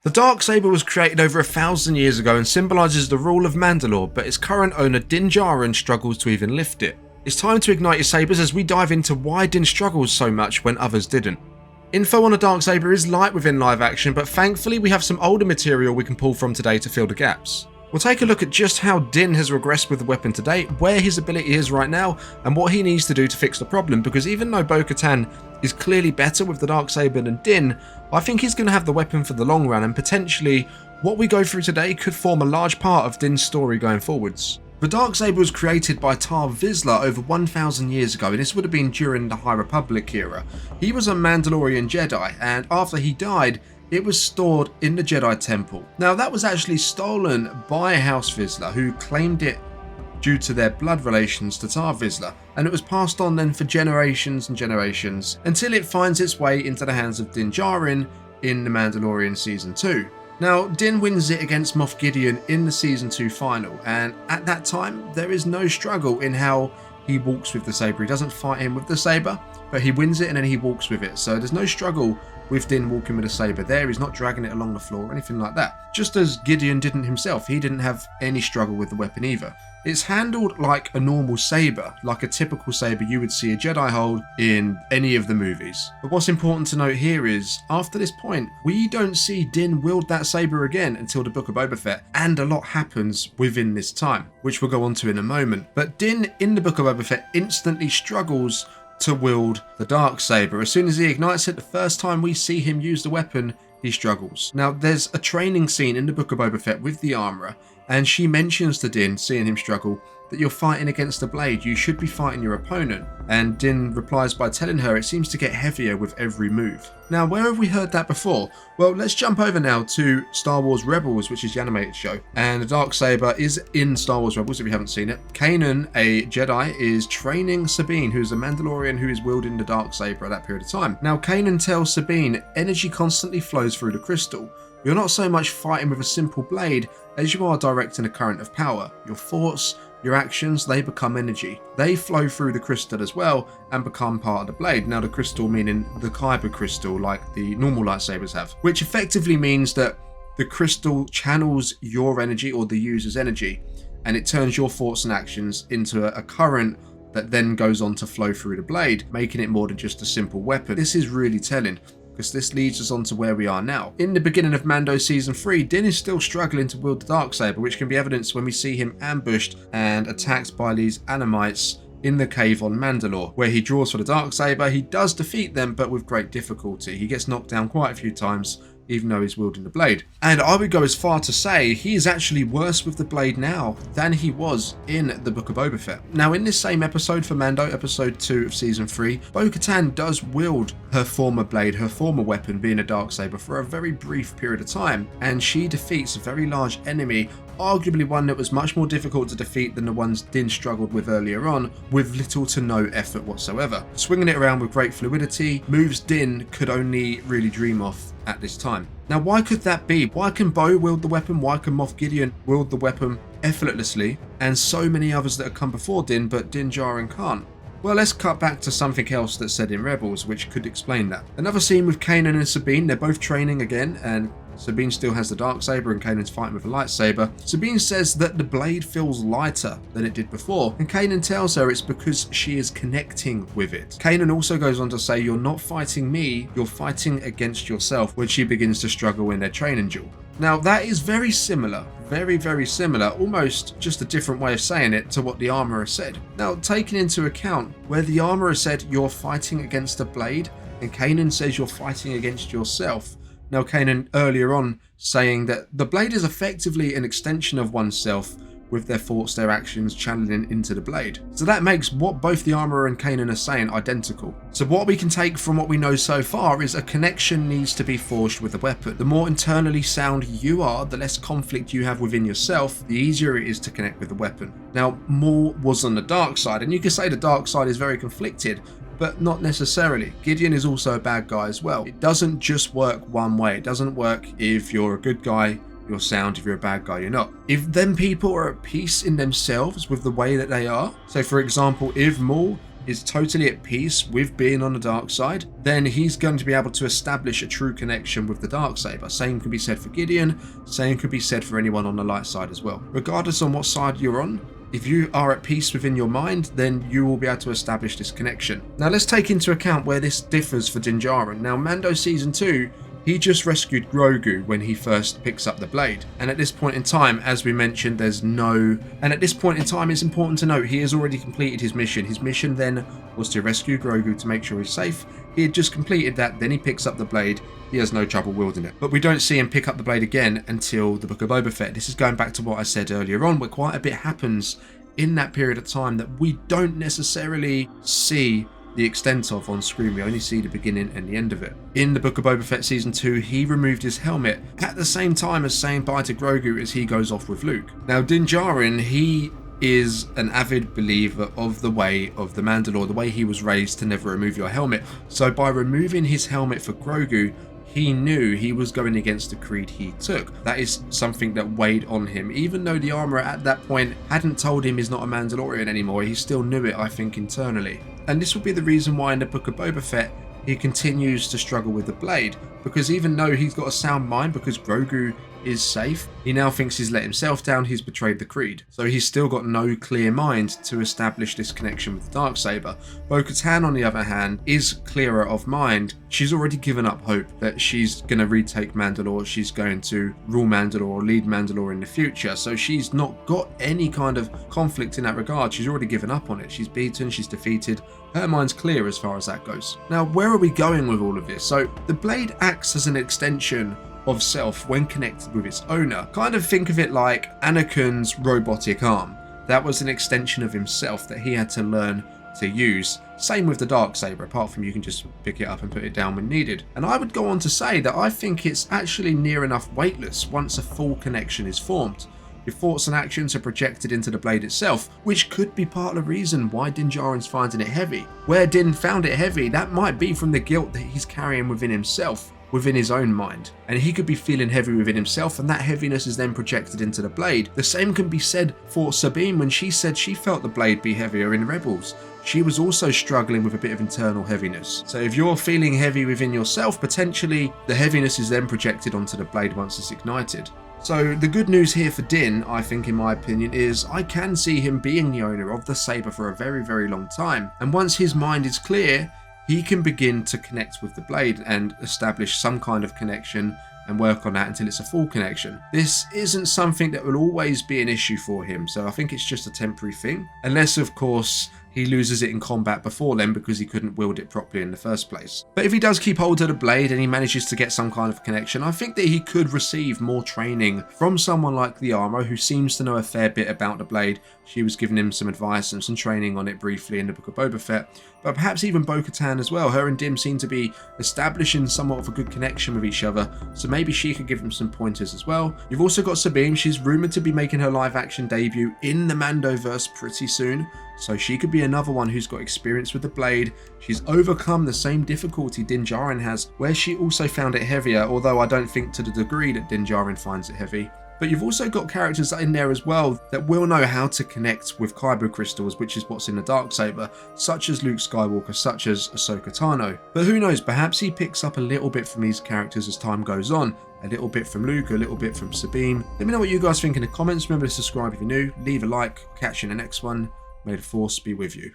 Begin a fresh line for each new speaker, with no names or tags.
The Darksaber was created over 1,000 years ago and symbolises the rule of Mandalore, but its current owner Din Djarin struggles to even lift it. It's time to ignite your sabres as we dive into why Din struggles so much when others didn't. Info on the Darksaber is light within live action, but thankfully we have some older material we can pull from today to fill the gaps. We'll take a look at just how Din has regressed with the weapon to date, where his ability is right now, and what he needs to do to fix the problem, because even though Bo-Katan is clearly better with the Darksaber than Din, I think he's going to have the weapon for the long run, and potentially what we go through today could form a large part of Din's story going forwards. The Darksaber was created by Tar Vizsla over 1,000 years ago, and this would have been during the High Republic era. He was a Mandalorian Jedi, and after he died, it was stored in the Jedi Temple. Now that was actually stolen by House Vizsla, who claimed it due to their blood relations to Tar Vizsla, and it was passed on then for generations and generations until it finds its way into the hands of Din Djarin in The Mandalorian Season 2. Now, Din wins it against Moff Gideon in the Season 2 final, and at that time, there is no struggle in how he walks with the saber. He doesn't fight him with the saber, but he wins it and then he walks with it. So there's no struggle with Din walking with a saber there. He's not dragging it along the floor or anything like that. Just as Gideon didn't himself, he didn't have any struggle with the weapon either. It's handled like a normal saber, like a typical saber you would see a Jedi hold in any of the movies. But what's important to note here is, after this point, we don't see Din wield that saber again until the Book of Boba Fett, and a lot happens within this time, which we'll go on to in a moment. But Din in the Book of Boba Fett instantly struggles to wield the Darksaber. As soon as he ignites it, the first time we see him use the weapon, he struggles. Now, there's a training scene in the Book of Boba Fett with the armourer, and she mentions to Din, seeing him struggle, that you're fighting against a blade, you should be fighting your opponent. And Din replies by telling her it seems to get heavier with every move. Now, where have we heard that before? Well, let's jump over now to Star Wars Rebels, which is the animated show. And the Darksaber is in Star Wars Rebels, if you haven't seen it. Kanan, a Jedi, is training Sabine, who's a Mandalorian who is wielding the Darksaber at that period of time. Now, Kanan tells Sabine, energy constantly flows through the crystal. You're not so much fighting with a simple blade as you are directing a current of power. Your thoughts, your actions, they become energy. They flow through the crystal as well and become part of the blade. Now the crystal meaning the Kyber crystal like the normal lightsabers have, which effectively means that the crystal channels your energy or the user's energy, and it turns your thoughts and actions into a current that then goes on to flow through the blade, making it more than just a simple weapon. This is really telling, because this leads us on to where we are now. In the beginning of Mando Season 3, Din is still struggling to wield the Darksaber, which can be evidenced when we see him ambushed and attacked by these Anamites in the cave on Mandalore, where he draws for the Darksaber. He does defeat them, but with great difficulty. He gets knocked down quite a few times, even though he's wielding the blade. And I would go as far to say he is actually worse with the blade now than he was in the Book of Boba Fett. Now, in this same episode for Mando, episode 2 of season 3, Bo-Katan does wield her former blade, her former weapon being a Darksaber, for a very brief period of time, and she defeats a very large enemy, arguably one that was much more difficult to defeat than the ones Din struggled with earlier on, with little to no effort whatsoever. Swinging it around with great fluidity, moves Din could only really dream of at this time. Now, why could that be? Why can Bo wield the weapon? Why can Moff Gideon wield the weapon effortlessly, and so many others that have come before Din, but Din Djarin can't? Well, let's cut back to something else that's said in Rebels, which could explain that. Another scene with Kanan and Sabine. They're both training again, and Sabine still has the Darksaber and Kanan's fighting with a lightsaber. Sabine says that the blade feels lighter than it did before, and Kanan tells her it's because she is connecting with it. Kanan also goes on to say, you're not fighting me, you're fighting against yourself, when she begins to struggle in their training duel. Now, that is very similar, very, very similar, almost just a different way of saying it to what the armourer said. Now, taking into account where the armourer said you're fighting against a blade, and Kanan says you're fighting against yourself. Now, Kanan earlier on saying that the blade is effectively an extension of oneself, with their thoughts, their actions channeling into the blade. So that makes what both the armourer and Kanan are saying identical. So what we can take from what we know so far is a connection needs to be forged with the weapon. The more internally sound you are, the less conflict you have within yourself, the easier it is to connect with the weapon. Now, Maul was on the dark side, and you can say the dark side is very conflicted, but not necessarily. Gideon is also a bad guy as well. It doesn't just work one way. It doesn't work if you're a good guy, you're sound. If you're a bad guy, you're not. If them people are at peace in themselves with the way that they are, so for example, if Maul is totally at peace with being on the dark side, then he's going to be able to establish a true connection with the Darksaber. Same could be said for Gideon, same could be said for anyone on the light side as well. Regardless on what side you're on, if you are at peace within your mind, then you will be able to establish this connection. Now let's take into account where this differs for Din Djarin. Now Mando Season 2, he just rescued Grogu when he first picks up the blade. And at this point in time, as we mentioned, it's important to note he has already completed his mission. His mission then was to rescue Grogu to make sure he's safe. He had just completed that, then he picks up the blade. He has no trouble wielding it. But we don't see him pick up the blade again until the Book of Boba Fett. This is going back to what I said earlier on, where quite a bit happens in that period of time that we don't necessarily see the extent of on screen. We only see the beginning and the end of it. In the Book of Boba Fett Season 2, he removed his helmet at the same time as saying bye to Grogu as he goes off with Luke. Now Din Djarin, he is an avid believer of the way of the Mandalore, the way he was raised to never remove your helmet. So by removing his helmet for Grogu, he knew he was going against the creed he took. That is something that weighed on him. Even though the armorer at that point hadn't told him he's not a Mandalorian anymore, he still knew it, I think, internally. And this would be the reason why in the Book of Boba Fett, he continues to struggle with the blade. Because even though he's got a sound mind, because Grogu is safe, he now thinks he's let himself down, he's betrayed the creed. So he's still got no clear mind to establish this connection with the Darksaber. Bo-Katan, on the other hand, is clearer of mind. She's already given up hope that she's going to retake Mandalore, she's going to rule Mandalore or lead Mandalore in the future. So she's not got any kind of conflict in that regard. She's already given up on it. She's beaten, she's defeated. Her mind's clear as far as that goes. Now, where are we going with all of this? So the blade acts as an extension of self when connected with its owner. Kind of think of it like Anakin's robotic arm. That was an extension of himself that he had to learn to use. Same with the Darksaber, apart from you can just pick it up and put it down when needed. And I would go on to say that I think it's actually near enough weightless once a full connection is formed. Your thoughts and actions are projected into the blade itself, which could be part of the reason why Din Djarin's finding it heavy. Where Din found it heavy, that might be from the guilt that he's carrying within himself, within his own mind. And he could be feeling heavy within himself, and that heaviness is then projected into the blade. The same can be said for Sabine when she said she felt the blade be heavier in Rebels. She was also struggling with a bit of internal heaviness. So if you're feeling heavy within yourself, potentially the heaviness is then projected onto the blade once it's ignited. So the good news here for Din, I think in my opinion, is I can see him being the owner of the saber for a very, very long time. And once his mind is clear, he can begin to connect with the blade and establish some kind of connection and work on that until it's a full connection. This isn't something that will always be an issue for him, so I think it's just a temporary thing. Unless, of course, he loses it in combat before then because he couldn't wield it properly in the first place. But if he does keep hold of the blade and he manages to get some kind of connection, I think that he could receive more training from someone like the armor who seems to know a fair bit about the blade. She was giving him some advice and some training on it briefly in the Book of Boba Fett. But perhaps even Bo-Katan as well. Her and Dim seem to be establishing somewhat of a good connection with each other, so maybe she could give him some pointers as well. You've also got Sabine. She's rumoured to be making her live action debut in the Mandoverse pretty soon, so she could be another one who's got experience with the blade. She's overcome the same difficulty Din Djarin has, where she also found it heavier, although I don't think to the degree that Din Djarin finds it heavy. But you've also got characters in there as well that will know how to connect with Kyber crystals, which is what's in the Darksaber, such as Luke Skywalker, such as Ahsoka Tano. But who knows, perhaps he picks up a little bit from these characters as time goes on. A little bit from Luke, a little bit from Sabine. Let me know what you guys think in the comments. Remember to subscribe if you're new, leave a like, catch you in the next one. May the Force be with you.